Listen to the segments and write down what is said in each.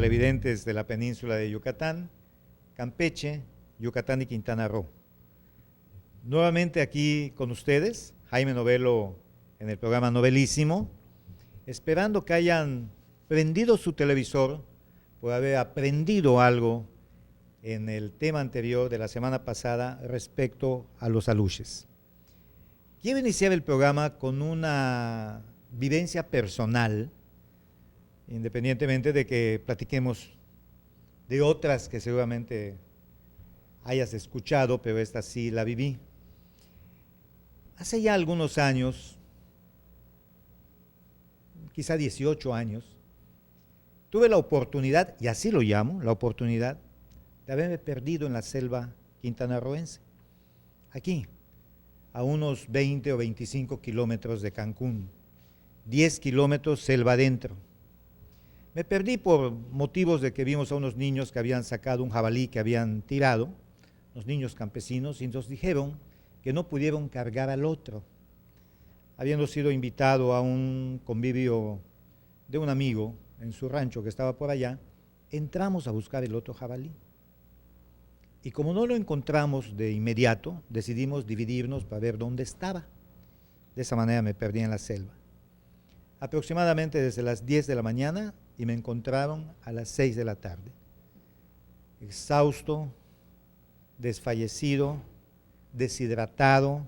televidentes de la península de Yucatán, Campeche, Yucatán y Quintana Roo. Nuevamente aquí con ustedes, Jaime Novelo en el programa Novelísimo, esperando que hayan prendido su televisor por haber aprendido algo en el tema anterior de la semana pasada respecto a los aluches. Quiero iniciar el programa con una vivencia personal, independientemente de que platiquemos de otras que seguramente hayas escuchado, pero esta sí la viví. Hace ya algunos años, quizá 18 años, tuve la oportunidad, y así lo llamo, la oportunidad de haberme perdido en la selva quintanarroense, aquí, a unos 20 o 25 kilómetros de Cancún, 10 kilómetros selva adentro. Me perdí por motivos de que vimos a unos niños que habían sacado un jabalí que habían tirado, los niños campesinos, y nos dijeron que no pudieron cargar al otro. Habiendo sido invitado a un convivio de un amigo en su rancho que estaba por allá, entramos a buscar el otro jabalí. Y como no lo encontramos de inmediato, decidimos dividirnos para ver dónde estaba. De esa manera me perdí en la selva. Aproximadamente desde las 10 de la mañana y me encontraron a las 6 de la tarde. Exhausto, desfallecido, deshidratado,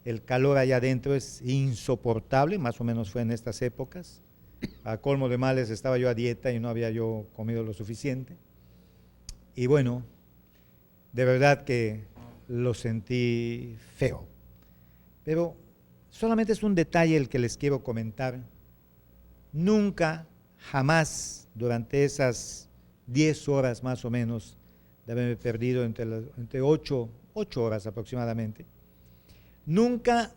el calor allá adentro es insoportable, más o menos fue en estas épocas. A colmo de males estaba yo a dieta y no había yo comido lo suficiente. Y bueno, de verdad que lo sentí feo. Pero solamente es un detalle el que les quiero comentar. Nunca, jamás, durante esas 10 horas más o menos de haberme perdido entre 8 horas aproximadamente, nunca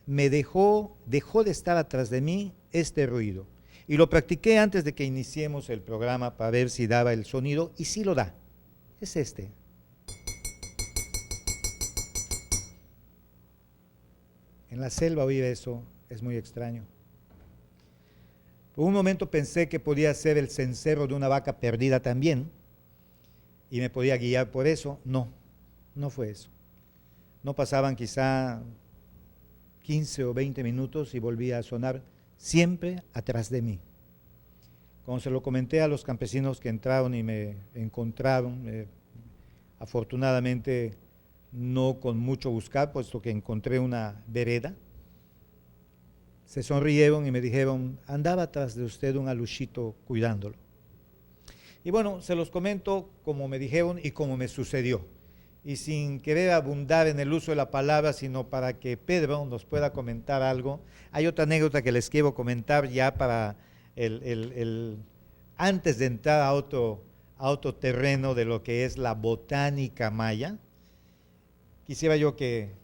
me dejó de estar atrás de mí este ruido. Y lo practiqué antes de que iniciemos el programa para ver si daba el sonido, y sí lo da. Es este. En la selva oír eso es muy extraño. Por un momento pensé que podía ser el cencerro de una vaca perdida también, y me podía guiar por eso. No, no fue eso. No pasaban quizá 15 o 20 minutos y volvía a sonar siempre atrás de mí. Como se lo comenté a los campesinos que entraron y me encontraron, afortunadamente no con mucho buscar, puesto que encontré una vereda, se sonrieron y me dijeron, andaba atrás de usted un aluchito cuidándolo. Y bueno, se los comento como me dijeron y como me sucedió. Y sin querer abundar en el uso de la palabra, sino para que Pedro nos pueda comentar algo. Hay otra anécdota que les quiero comentar ya para antes de entrar a otro terreno de lo que es la botánica maya. Quisiera yo que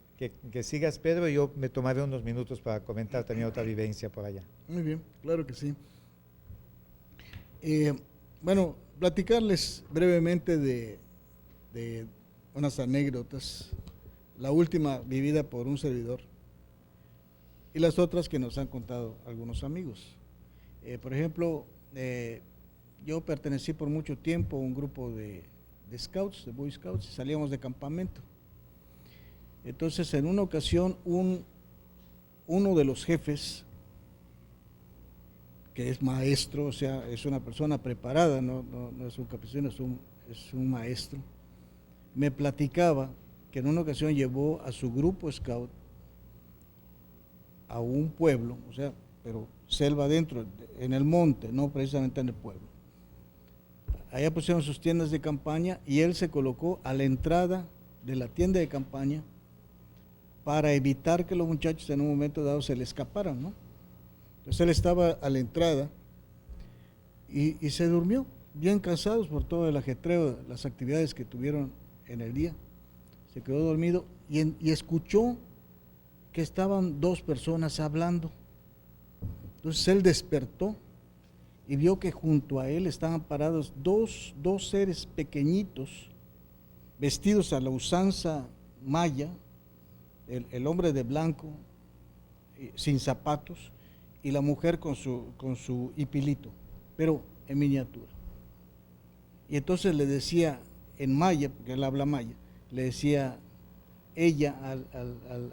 sigas, Pedro, y yo me tomaré unos minutos para comentar también otra vivencia por allá. Muy bien, claro que sí. Bueno, platicarles brevemente de unas anécdotas, la última vivida por un servidor y las otras que nos han contado algunos amigos. Por ejemplo, yo pertenecí por mucho tiempo a un grupo de scouts, de Boy Scouts, y salíamos de campamento. Entonces, en una ocasión, uno de los jefes, que es maestro, o sea, es una persona preparada, no es un campesino, es un maestro, me platicaba que en una ocasión llevó a su grupo scout a un pueblo, o sea, pero selva adentro, en el monte, no precisamente en el pueblo. Allá pusieron sus tiendas de campaña y él se colocó a la entrada de la tienda de campaña para evitar que los muchachos en un momento dado se le escaparan, ¿no? Entonces él estaba a la entrada y se durmió, bien cansados por todo el ajetreo, las actividades que tuvieron en el día. Se quedó dormido y escuchó que estaban dos personas hablando. Entonces él despertó y vio que junto a él estaban parados dos seres pequeñitos, vestidos a la usanza maya, el hombre de blanco, sin zapatos, y la mujer con su hipilito, pero en miniatura. Y entonces le decía en maya, porque él habla maya, le decía ella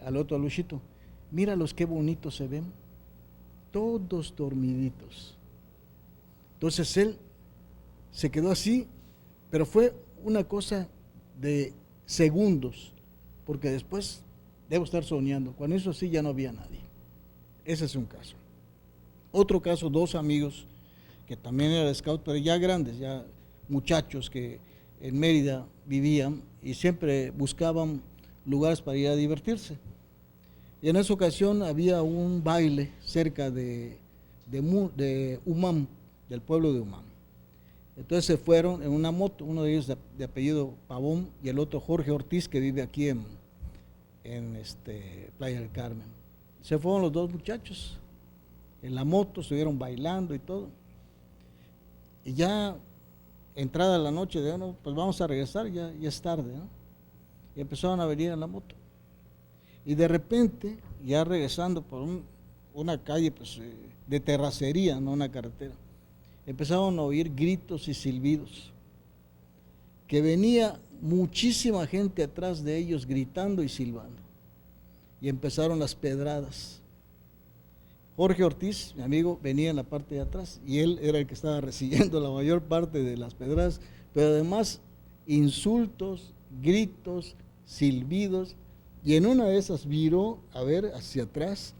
al otro aluchito, míralos qué bonitos se ven, todos dormiditos. Entonces él se quedó así, pero fue una cosa de segundos, porque después debo estar soñando. Cuando hizo así ya no había nadie. Ese es un caso. Otro caso, dos amigos que también eran scout, pero ya grandes, ya muchachos que en Mérida vivían y siempre buscaban lugares para ir a divertirse. Y en esa ocasión había un baile cerca de Umam, del pueblo de Umam. Entonces se fueron en una moto, uno de ellos de apellido Pavón y el otro Jorge Ortiz, que vive aquí en Playa del Carmen. Se fueron los dos muchachos en la moto, estuvieron bailando y todo. Y ya entrada la noche, bueno, pues vamos a regresar, ya es tarde, ¿no? Y empezaron a venir en la moto. Y de repente, ya regresando por una calle pues, de terracería, no una carretera, empezaron a oír gritos y silbidos, que venía muchísima gente atrás de ellos gritando y silbando. Y empezaron las pedradas. Jorge Ortiz, mi amigo, venía en la parte de atrás y él era el que estaba recibiendo la mayor parte de las pedradas, pero además insultos, gritos, silbidos, y en una de esas viró a ver hacia atrás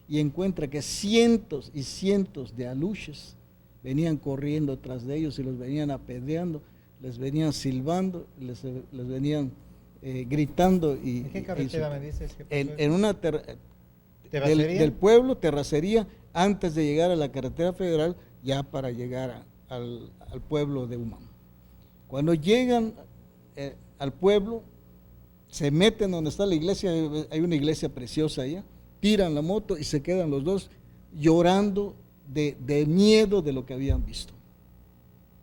y encuentra que cientos y cientos de aluches venían corriendo tras de ellos y los venían apedreando, les venían silbando, les venían gritando. ¿En qué carretera me dices que pasó en una del pueblo, terracería, antes de llegar a la carretera federal, ya para llegar al pueblo de Umam. Cuando llegan al pueblo, se meten donde está la iglesia, hay una iglesia preciosa allá, tiran la moto y se quedan los dos llorando de miedo de lo que habían visto.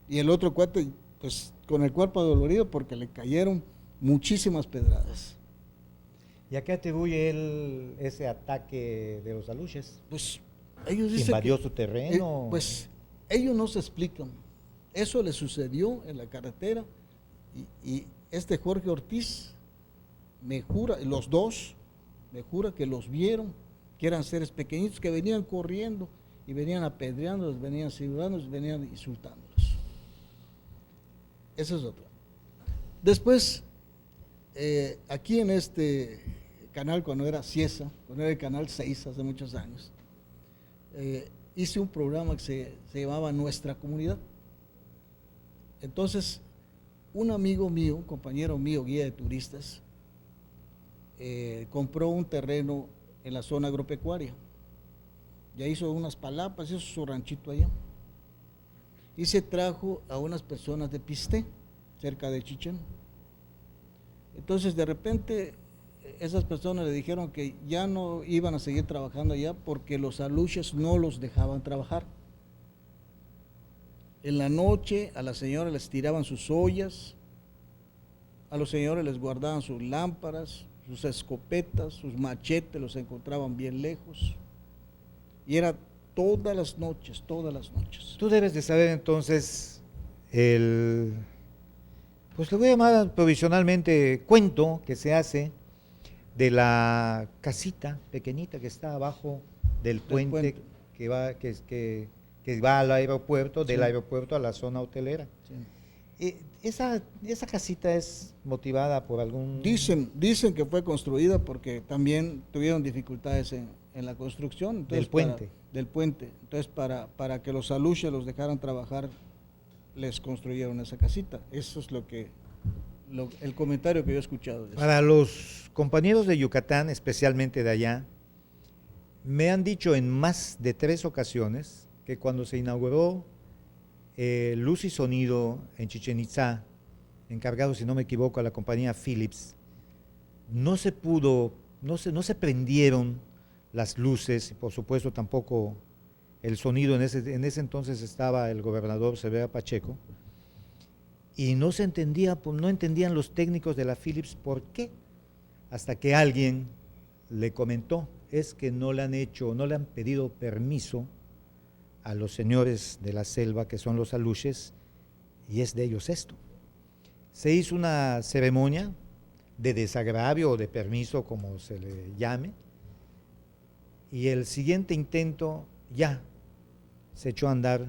Y el otro cuate, pues con el cuerpo dolorido porque le cayeron muchísimas pedradas. ¿Y a qué atribuye él ese ataque de los aluches? Pues ellos dicen ¿Invadió su terreno? Pues ellos no se explican. Eso le sucedió en la carretera y este Jorge Ortiz me jura, los dos, me jura que los vieron, que eran seres pequeñitos que venían corriendo y venían apedreándolos, venían silbándolos, venían insultándolos. Esa es otra. Después, aquí en este canal, cuando era Ciesa, cuando era el canal 6 hace muchos años, hice un programa que se llamaba Nuestra Comunidad. Entonces, un amigo mío, un compañero mío, guía de turistas, compró un terreno en la zona agropecuaria. Ya hizo unas palapas, hizo su ranchito allá. Y se trajo a unas personas de Pisté, cerca de Chichén. Entonces, de repente, esas personas le dijeron que ya no iban a seguir trabajando allá porque los aluches no los dejaban trabajar. En la noche a las señoras les tiraban sus ollas, a los señores les guardaban sus lámparas, sus escopetas, sus machetes, los encontraban bien lejos. Y era todas las noches, todas las noches. Tú debes de saber entonces pues le voy a llamar provisionalmente cuento que se hace de la casita pequeñita que está abajo del puente. Que va al aeropuerto, sí, del aeropuerto a la zona hotelera. Sí. ¿Esa casita es motivada por algún...? Dicen que fue construida porque también tuvieron dificultades en la construcción. Entonces, del puente. Del puente. Entonces, para que los aluches los dejaran trabajar, les construyeron esa casita. Eso es el comentario que yo he escuchado. Para los compañeros de Yucatán, especialmente de allá, me han dicho en más de 3 ocasiones que cuando se inauguró Luz y Sonido en Chichén Itzá, encargado, si no me equivoco, a la compañía Philips, no se prendieron las luces, y por supuesto tampoco el sonido. En ese entonces estaba el gobernador Severa Pacheco, y no se entendía, no entendían los técnicos de la Philips por qué, hasta que alguien le comentó, es que no le han pedido permiso a los señores de la selva, que son los aluches, y es de ellos esto. Se hizo una ceremonia de desagravio o de permiso, como se le llame, y el siguiente intento ya se echó a andar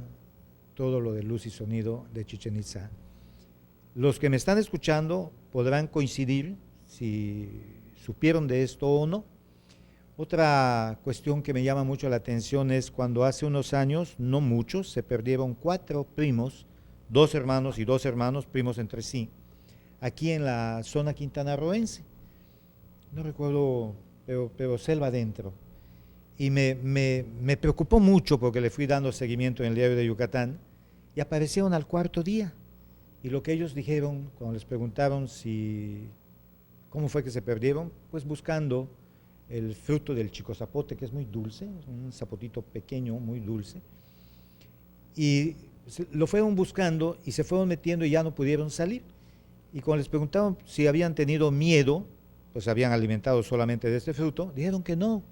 todo lo de luz y sonido de Chichén Itzá. Los que me están escuchando podrán coincidir si supieron de esto o no. Otra cuestión que me llama mucho la atención es cuando hace unos años, no muchos, se perdieron 4 primos, 2 hermanos y 2 hermanos, primos entre sí, aquí en la zona quintanarroense. No recuerdo, pero selva adentro. Y me preocupó mucho porque le fui dando seguimiento en el Diario de Yucatán y aparecieron al 4.º día. Y lo que ellos dijeron cuando les preguntaron cómo fue que se perdieron, pues buscando el fruto del chicozapote, que es muy dulce, un zapotito pequeño, muy dulce. Y lo fueron buscando y se fueron metiendo y ya no pudieron salir. Y cuando les preguntaban si habían tenido miedo, pues habían alimentado solamente de este fruto, dijeron que no,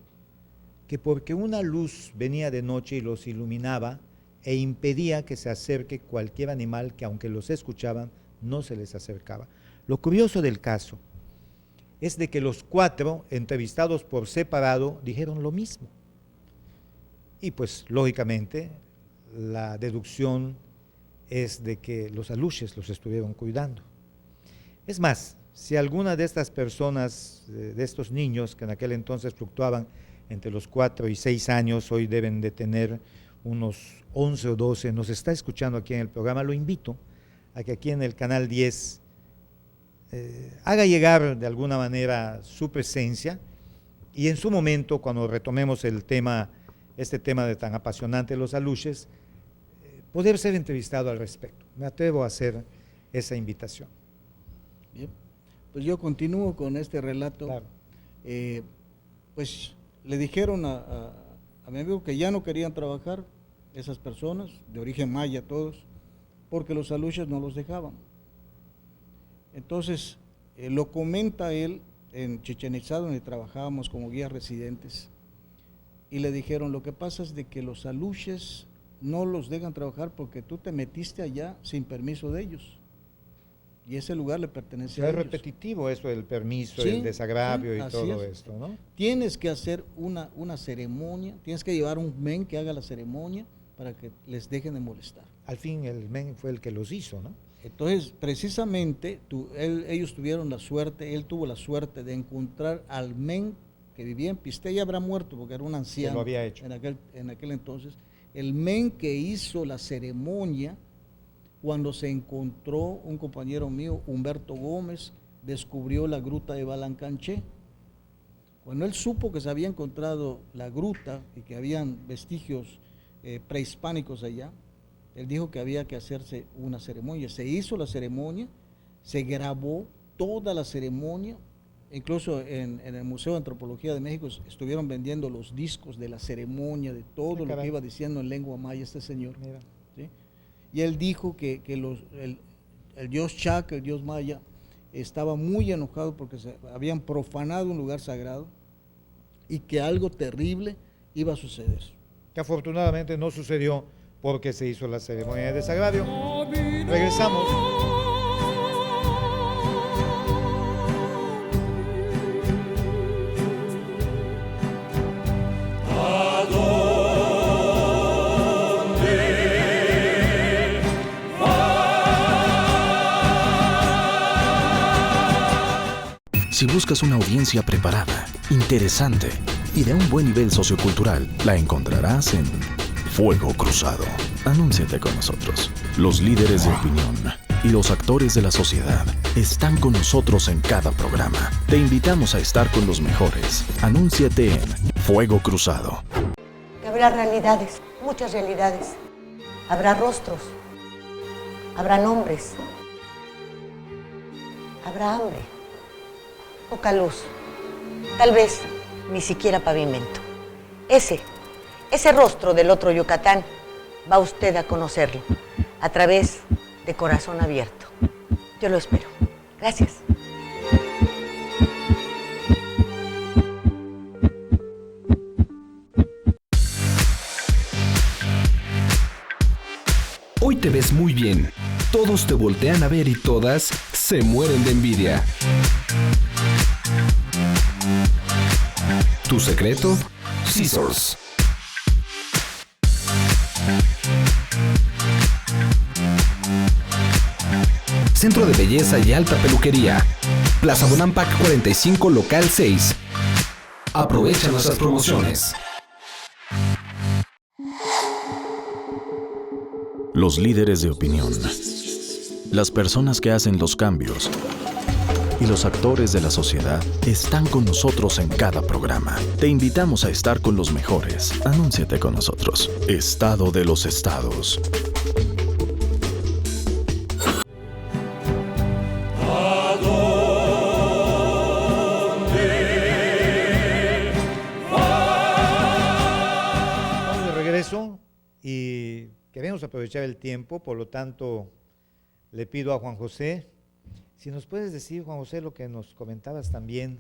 que porque una luz venía de noche y los iluminaba e impedía que se acerque cualquier animal que, aunque los escuchaban, no se les acercaba. Lo curioso del caso es de que los 4 entrevistados por separado dijeron lo mismo. Y pues lógicamente la deducción es de que los aluches los estuvieron cuidando. Es más, si alguna de estas personas, de estos niños que en aquel entonces fluctuaban entre los 4 y 6 años, hoy deben de tener unos 11 o 12, nos está escuchando aquí en el programa, lo invito a que aquí en el canal 10 haga llegar de alguna manera su presencia y en su momento, cuando retomemos este tema de tan apasionante los aluches, poder ser entrevistado al respecto. Me atrevo a hacer esa invitación. Bien, pues yo continúo con este relato. Claro. Pues le dijeron a mi amigo que ya no querían trabajar esas personas, de origen maya todos, porque los aluches no los dejaban. Entonces, lo comenta él en Chichén Itzá, donde trabajábamos como guías residentes, y le dijeron, lo que pasa es de que los aluches no los dejan trabajar porque tú te metiste allá sin permiso de ellos, y ese lugar le pertenece a ellos. Es repetitivo eso del permiso, Sí, el desagravio sí, y así todo es. esto, ¿no? Tienes que hacer una ceremonia, tienes que llevar un men que haga la ceremonia para que les dejen de molestar. Al fin el men fue el que los hizo, ¿no? Entonces, precisamente, ellos tuvieron la suerte, él tuvo la suerte de encontrar al men que vivía en Pisté, ya habrá muerto porque era un anciano. Que lo había hecho. En aquel entonces. El men que hizo la ceremonia, cuando se encontró un compañero mío, Humberto Gómez, descubrió la gruta de Balancanché. Cuando él supo que se había encontrado la gruta y que habían vestigios prehispánicos allá, él dijo que había que hacerse una ceremonia. Se hizo la ceremonia, se grabó toda la ceremonia, incluso en el Museo de Antropología de México estuvieron vendiendo los discos de la ceremonia, de todo lo que iba diciendo en lengua maya este señor. Mira. ¿Sí? Y él dijo que el dios Chac, el dios maya, estaba muy enojado porque se habían profanado un lugar sagrado y que algo terrible iba a suceder. Que afortunadamente no sucedió porque se hizo la ceremonia de desagravio. Regresamos. Si buscas una audiencia preparada, interesante y de un buen nivel sociocultural, la encontrarás en Fuego Cruzado. Anúnciate con nosotros. Los líderes de opinión y los actores de la sociedad están con nosotros en cada programa. Te invitamos a estar con los mejores. Anúnciate en Fuego Cruzado. Habrá realidades, muchas realidades. Habrá rostros, habrá nombres, habrá hambre, poca luz, tal vez ni siquiera pavimento. Ese rostro del otro Yucatán va usted a conocerlo a través de Corazón Abierto. Yo lo espero. Gracias. Hoy te ves muy bien. todos te voltean a ver y todas se mueren de envidia. ¿Tu secreto? Scissors. Centro de Belleza y Alta Peluquería. Plaza Bonampak 45, local 6. Aprovecha nuestras promociones. Los líderes de opinión. Las personas que hacen los cambios y los actores de la sociedad están con nosotros en cada programa. Te invitamos a estar con los mejores. Anúnciate con nosotros. Estado de los estados. Estamos de regreso y queremos aprovechar el tiempo, por lo tanto le pido a Juan José, si nos puedes decir, Juan José, lo que nos comentabas también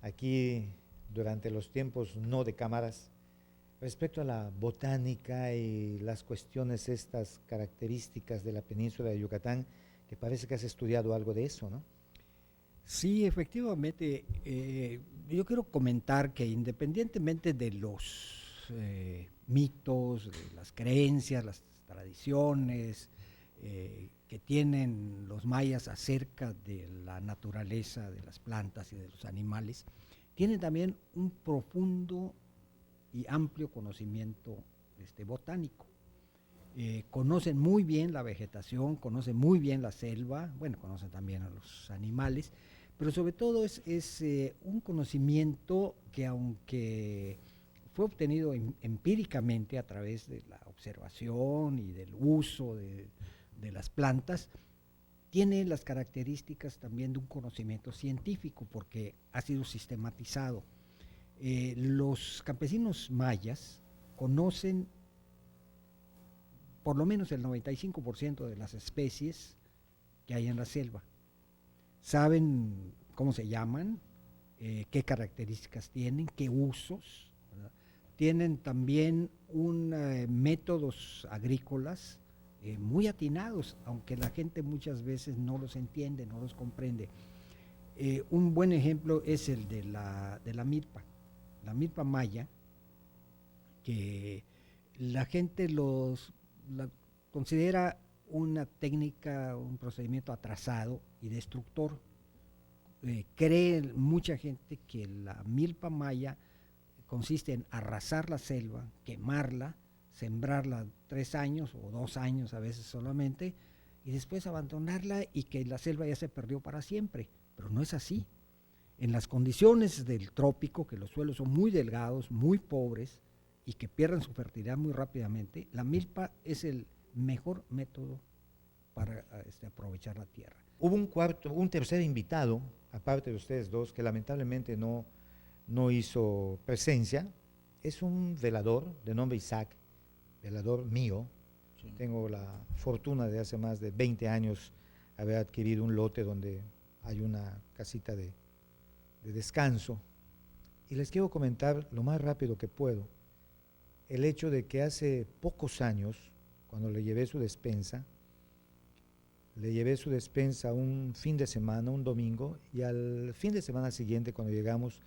aquí durante los tiempos no de cámaras, respecto a la botánica y las cuestiones estas características de la península de Yucatán, que parece que has estudiado algo de eso, ¿no? Sí, efectivamente. Yo quiero comentar que independientemente de los mitos, de las creencias, las tradiciones que tienen los mayas acerca de la naturaleza, de las plantas y de los animales, tienen también un profundo y amplio conocimiento botánico. Conocen muy bien la vegetación, conocen muy bien la selva, bueno, conocen también a los animales, pero sobre todo es un conocimiento que, aunque fue obtenido empíricamente a través de la observación y del uso de las plantas, tiene las características también de un conocimiento científico porque ha sido sistematizado. Los campesinos mayas conocen por lo menos el 95% de las especies que hay en la selva. Saben cómo se llaman, qué características tienen, qué usos, ¿verdad? Tienen también métodos agrícolas muy atinados, aunque la gente muchas veces no los entiende, no los comprende. Un buen ejemplo es el de la milpa. La milpa maya, que la gente la considera una técnica, un procedimiento atrasado y destructor. Cree mucha gente que la milpa maya consiste en arrasar la selva, quemarla, sembrarla 3 años o 2 años a veces solamente, y después abandonarla y que la selva ya se perdió para siempre. Pero no es así. En las condiciones del trópico, que los suelos son muy delgados, muy pobres, y que pierden su fertilidad muy rápidamente, la milpa es el mejor método para aprovechar la tierra. Hubo un tercer invitado, aparte de ustedes dos, que lamentablemente no hizo presencia. Es un velador de nombre Isaac, velador mío. Sí. Tengo la fortuna de hace más de 20 años haber adquirido un lote donde hay una casita de descanso. Y les quiero comentar lo más rápido que puedo el hecho de que hace pocos años, cuando le llevé su despensa un fin de semana, un domingo, y al fin de semana siguiente, cuando llegamos,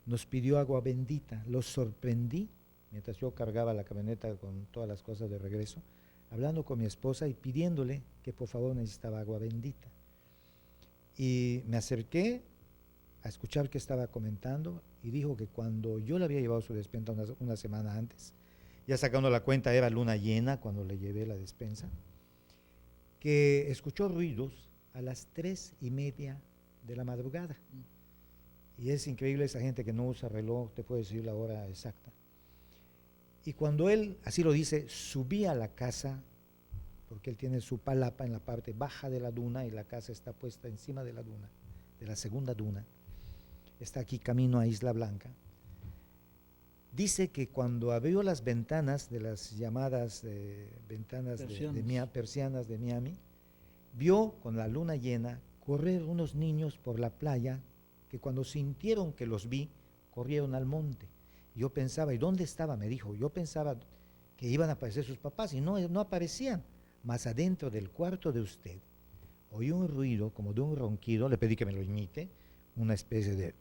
nos pidió agua bendita. Los sorprendí, mientras yo cargaba la camioneta con todas las cosas de regreso, hablando con mi esposa y pidiéndole que por favor necesitaba agua bendita. Y me acerqué a escuchar qué estaba comentando y dijo que cuando yo le había llevado su despensa una semana antes, ya sacando la cuenta era luna llena cuando le llevé la despensa, que escuchó ruidos a las 3:30 de la madrugada. Y es increíble esa gente que no usa reloj, te puede decir la hora exacta. Y cuando él, así lo dice, subía a la casa, porque él tiene su palapa en la parte baja de la duna y la casa está puesta encima de la duna, de la segunda duna, está aquí camino a Isla Blanca. Dice que cuando abrió las ventanas de las llamadas ventanas persianas de Miami, vio con la luna llena correr unos niños por la playa que cuando sintieron que los vi, corrieron al monte. Yo pensaba, ¿y dónde estaba? Me dijo, yo pensaba que iban a aparecer sus papás y no aparecían. más adentro del cuarto de usted oí un ruido como de un ronquido, le pedí que me lo imite, una especie de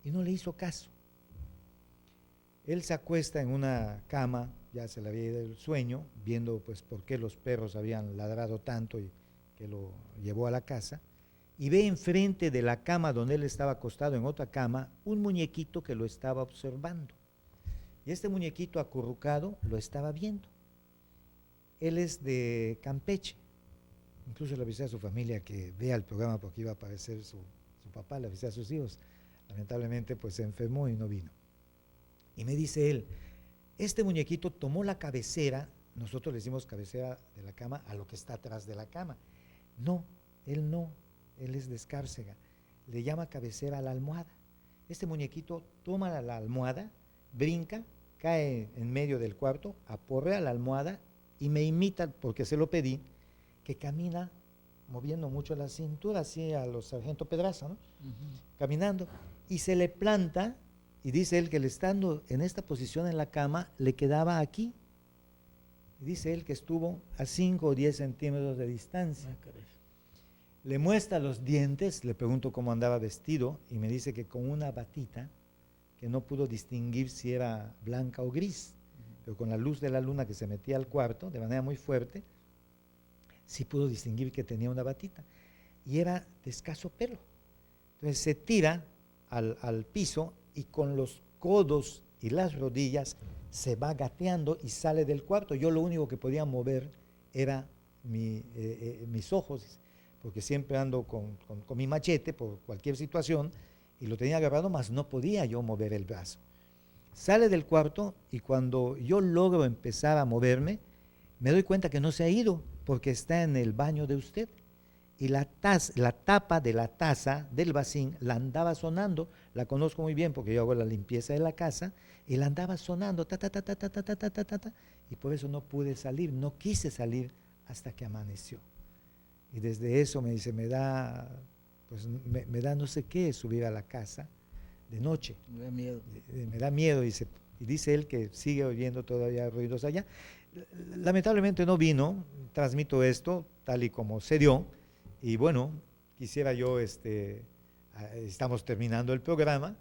y no le hizo caso. Él se acuesta en una cama, ya se le había ido el sueño, viendo pues por qué los perros habían ladrado tanto y que lo llevó a la casa, y ve enfrente de la cama donde él estaba acostado, en otra cama, un muñequito que lo estaba observando. Y este muñequito acurrucado lo estaba viendo. Él es de Campeche. Incluso le avisé a su familia que vea el programa porque iba a aparecer su papá, le avisé a sus hijos. Lamentablemente pues se enfermó y no vino. Y me dice él, este muñequito tomó la cabecera, nosotros le decimos cabecera de la cama a lo que está atrás de la cama. No, él es de Escárcega, le llama cabecera a la almohada. Este muñequito toma la almohada, brinca, cae en medio del cuarto, aporrea la almohada y me imita, porque se lo pedí, que camina moviendo mucho la cintura, así a los Sargento Pedraza, ¿no? Caminando, y se le planta, y dice él que él estando en esta posición en la cama, le quedaba aquí, y dice él que estuvo a 5 o 10 centímetros de distancia. Le muestra los dientes, le pregunto cómo andaba vestido, y me dice que con una batita, que no pudo distinguir si era blanca o gris, pero con la luz de la luna que se metía al cuarto, de manera muy fuerte, sí pudo distinguir que tenía una batita, y era de escaso pelo. Entonces se tira al piso y con los codos y las rodillas se va gateando y sale del cuarto. Yo lo único que podía mover era mis ojos, porque siempre ando con mi machete por cualquier situación, y lo tenía agarrado, mas no podía yo mover el brazo. Sale del cuarto y cuando yo logro empezar a moverme, me doy cuenta que no se ha ido, porque está en el baño de usted. Y la tapa de la taza del vacín la andaba sonando, la conozco muy bien porque yo hago la limpieza de la casa, y la andaba sonando, ta, ta, ta, ta, ta, ta, ta, ta, ta, ta, y por eso no pude salir, no quise salir hasta que amaneció. Y desde eso me dice, me da no sé qué subir a la casa de noche. Me da miedo. Me da miedo, y dice él que sigue oyendo todavía ruidos allá. Lamentablemente no vino, transmito esto tal y como se dio, y bueno, quisiera yo, estamos terminando el programa,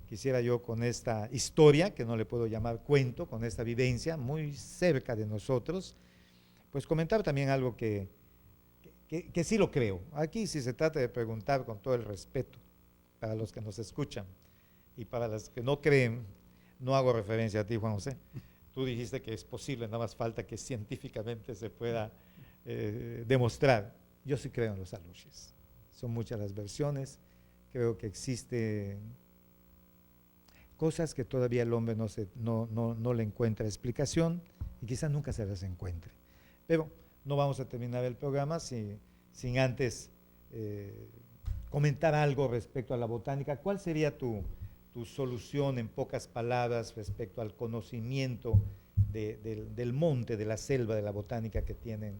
quisiera yo con esta historia, que no le puedo llamar cuento, con esta vivencia muy cerca de nosotros, pues comentar también algo que sí lo creo. Aquí sí se trata de preguntar con todo el respeto para los que nos escuchan, y para los que no creen, no hago referencia a ti, Juan José. Tú dijiste que es posible, nada más falta que científicamente se pueda demostrar. Yo sí creo en los aluches. Son muchas las versiones. Creo que existen cosas que todavía el hombre no le encuentra explicación, y quizás nunca se las encuentre. Pero no vamos a terminar el programa sin antes comentar algo respecto a la botánica. ¿Cuál sería tu solución en pocas palabras respecto al conocimiento del monte, de la selva, de la botánica que tienen?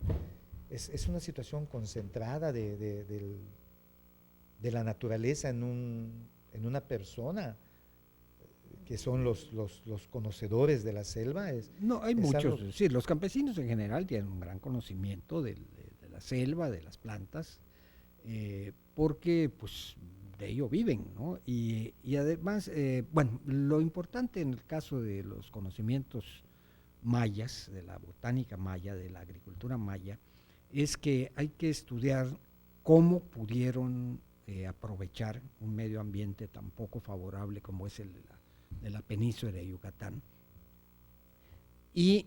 Es una situación concentrada de la naturaleza en una persona, que son los conocedores de la selva. No, hay muchos, sí, los campesinos en general tienen un gran conocimiento de la selva, de las plantas, porque pues de ello viven, ¿no? Y además, bueno, lo importante en el caso de los conocimientos mayas, de la botánica maya, de la agricultura maya, es que hay que estudiar cómo pudieron aprovechar un medio ambiente tan poco favorable como es el de la península de Yucatán, y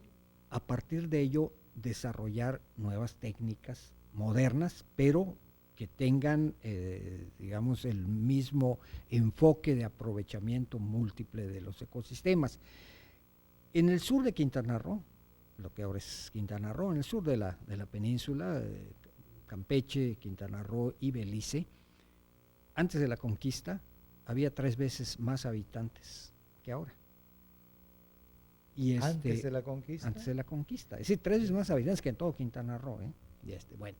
a partir de ello desarrollar nuevas técnicas modernas, pero que tengan, digamos, el mismo enfoque de aprovechamiento múltiple de los ecosistemas. En el sur de Quintana Roo, lo que ahora es Quintana Roo, en el sur de la península, Campeche, Quintana Roo y Belice, antes de la conquista había 3 veces más habitantes que ahora. Y ¿Antes de la conquista? Antes de la conquista. Es decir, 3 veces más habitantes que en todo Quintana Roo. Y bueno,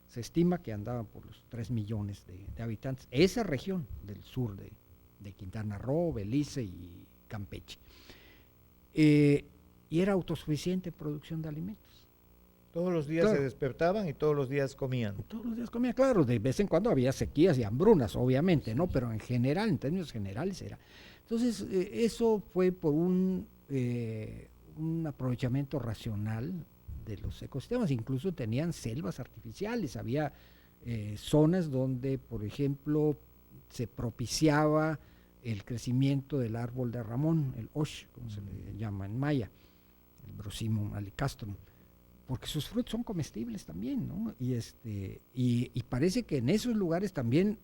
se estima que andaban por los 3 millones de habitantes. Esa región del sur de Quintana Roo, Belice y Campeche. y era autosuficiente en producción de alimentos. Todos los días Claro. se despertaban y todos los días comían. Todos los días comía, claro, de vez en cuando había sequías y hambrunas, obviamente, ¿no? Pero en general, en términos generales era. Entonces, eso fue por un aprovechamiento racional de los ecosistemas. Incluso tenían selvas artificiales, había zonas donde, por ejemplo, se propiciaba el crecimiento del árbol de Ramón, el osh, como se le llama en maya, el Brosimum alicastrum, porque sus frutos son comestibles también, ¿no? Y parece que en esos lugares también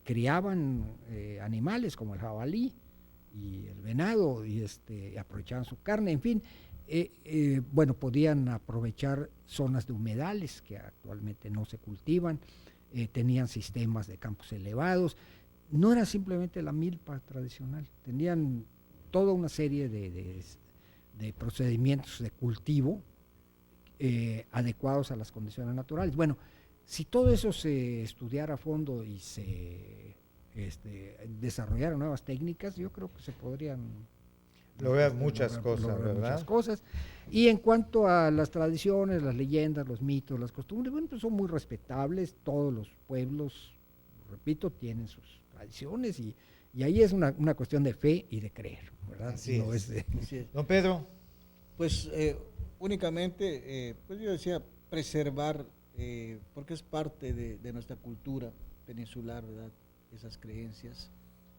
criaban animales como el jabalí y el venado, y aprovechaban su carne, en fin. Bueno, podían aprovechar zonas de humedales que actualmente no se cultivan, tenían sistemas de campos elevados. No era simplemente la milpa tradicional, tenían toda una serie de procedimientos de cultivo adecuados a las condiciones naturales. Bueno, si todo eso se estudiara a fondo y se desarrollaran nuevas técnicas, yo creo que se podrían Lograr muchas cosas, lograr ¿verdad? muchas cosas. Y en cuanto a las tradiciones, las leyendas, los mitos, las costumbres, bueno, pues son muy respetables. Todos los pueblos, repito, tienen sus tradiciones y ahí es una cuestión de fe y de creer, ¿verdad? Así No es. es Así es. Don Pedro, Pues únicamente, pues yo decía, preservar, porque es parte de nuestra cultura peninsular, ¿verdad? Esas creencias.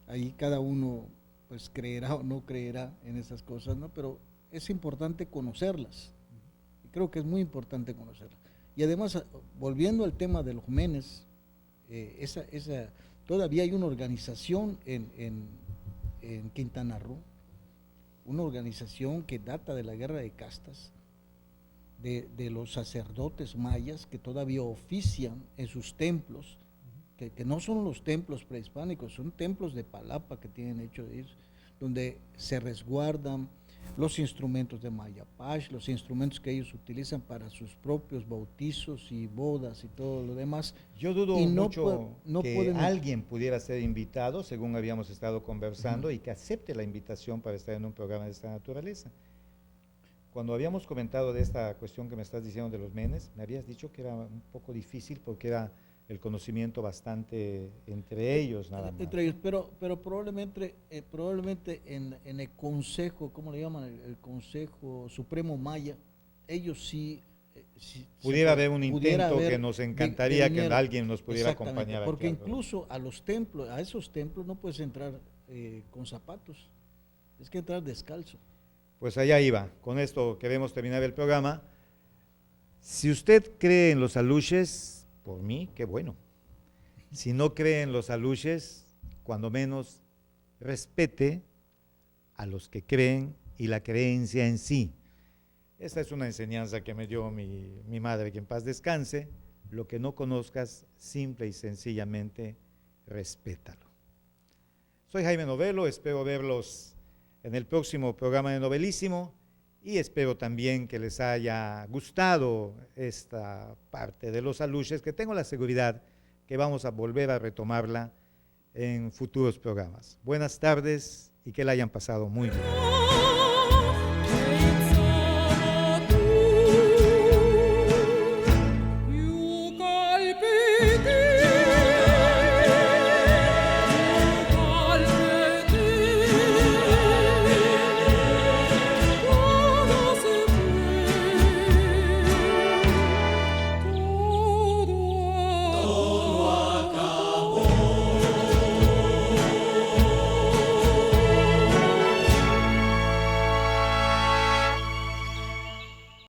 Ahí cada uno, pues creerá o no creerá en esas cosas, ¿no? Pero es importante conocerlas. Y creo que es muy importante conocerlas. Y además, volviendo al tema de los Menes, todavía hay una organización en Quintana Roo, una organización que data de la guerra de castas, de los sacerdotes mayas que todavía ofician en sus templos, que no son los templos prehispánicos, son templos de palapa que tienen hecho de ellos, donde se resguardan los instrumentos de Mayapash, los instrumentos que ellos utilizan para sus propios bautizos y bodas y todo lo demás. yo dudo Y no mucho no que pueden- alguien pudiera ser invitado, según habíamos estado conversando, y que acepte la invitación para estar en un programa de esta naturaleza. Cuando habíamos comentado de esta cuestión que me estás diciendo de los Menes, me habías dicho que era un poco difícil porque era el conocimiento bastante entre ellos nada más. Entre ellos, pero probablemente en el consejo, ¿cómo le llaman? El Consejo Supremo Maya, ellos sí, Pudiera haber un pudiera intento haber que nos encantaría que viniera. alguien nos pudiera Exactamente, acompañar. porque aquí al programa. incluso a esos templos no puedes entrar con zapatos, es que entrar descalzo. Pues allá iba. Con esto queremos terminar el programa. Si usted cree en los aluches, por mí, qué bueno. Si no cree en los aluches, cuando menos respete a los que creen y la creencia en sí. Esta es una enseñanza que me dio mi madre, que en paz descanse. Lo que no conozcas, simple y sencillamente, respétalo. Soy Jaime Novelo, espero verlos en el próximo programa de Novelísimo y espero también que les haya gustado esta parte de los aluches, que tengo la seguridad que vamos a volver a retomarla en futuros programas. Buenas tardes y que la hayan pasado muy bien.